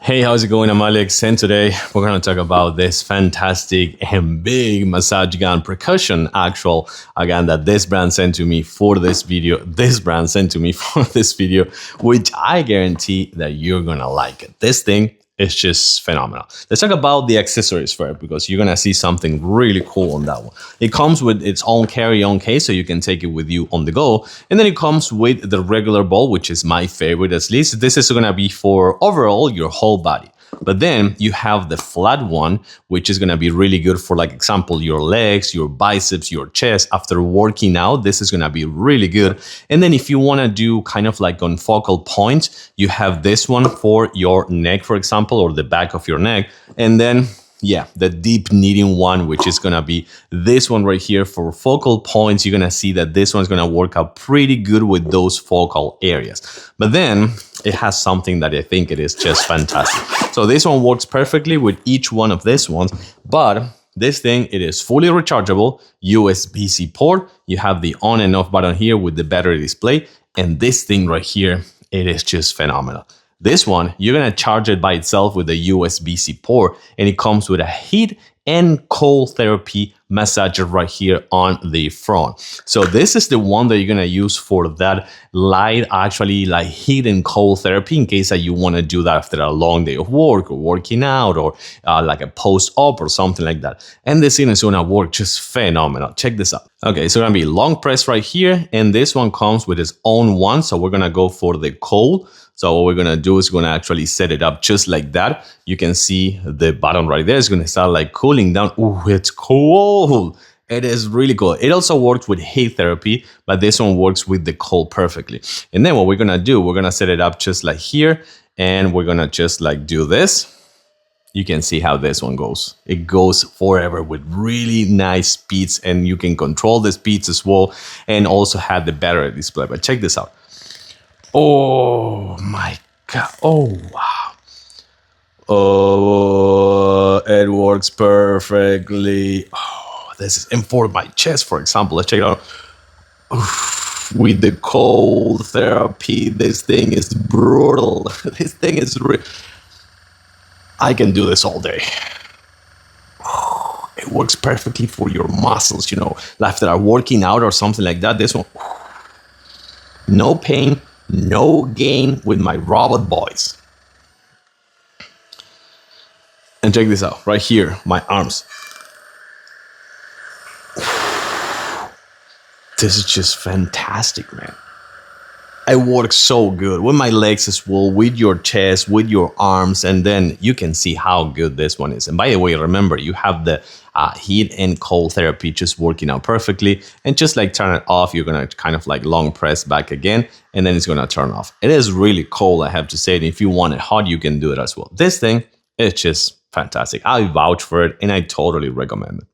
Hey, how's it going? I'm Alex, and today we're going to talk about this fantastic and big massage gun Percussion actual, again, that this brand sent to me for this video. This brand sent to me for this video, which I guarantee that you're going to like it. This thing is just phenomenal. Let's talk about the accessories first, because you're going to see something really cool on that one. It comes with its own carry-on case, so you can take it with you on the go. And then it comes with the regular ball, which is my favorite at least. This is going to be for overall your whole body. But then you have the flat one, which is going to be really good for, like, example, your legs, your biceps, your chest. After working out, this is going to be really good. And then if you want to do kind of like on focal point, you have this one for your neck, for example, or the back of your neck. And then, yeah, the deep kneading one, which is going to be this one right here for focal points. You're going to see that this one's going to work out pretty good with those focal areas. But then it has something that I think it is just fantastic. So this one works perfectly with each one of these ones, but this thing, it is fully rechargeable, USB-C port. You have the on and off button here with the battery display. And this thing right here, it is just phenomenal. This one, you're going to charge it by itself with a USB-C port, and it comes with a heat and cold therapy massager right here on the front. So this is the one that you're going to use for that light, actually like heat and cold therapy, in case that you want to do that after a long day of work or working out, or like a post-op or something like that. And this thing is going to work just phenomenal. Check this out. Okay, so going to be long press right here, and this one comes with its own one. So we're going to go for the cold. So what we're going to do is we're going to actually set it up just like that. You can see the button right there is going to start like cooling down. Ooh, it's cold. It is really cool. It also works with heat therapy, but this one works with the cold perfectly. And then what we're going to do, we're going to set it up just like here, and we're going to just like do this. You can see how this one goes. It goes forever with really nice speeds, and you can control the speeds as well, and also have the battery display. But check this out. Oh my God. Oh, wow. Oh, it works perfectly. Oh, this is, and for my chest, for example, let's check it out. Oof, with the cold therapy, this thing is brutal. This thing is real. I can do this all day. It works perfectly for your muscles, you know, after working out or something like that. This one, no pain, no gain with my robot boys. And check this out, right here, my arms. This is just fantastic, man. It works so good with my legs as well, with your chest, with your arms, and then you can see how good this one is. And by the way, remember, you have the heat and cold therapy just working out perfectly. And just like turn it off, you're going to kind of like long press back again, and then it's going to turn off. It is really cold, I have to say. And if you want it hot, you can do it as well. This thing is just fantastic. I vouch for it, and I totally recommend it.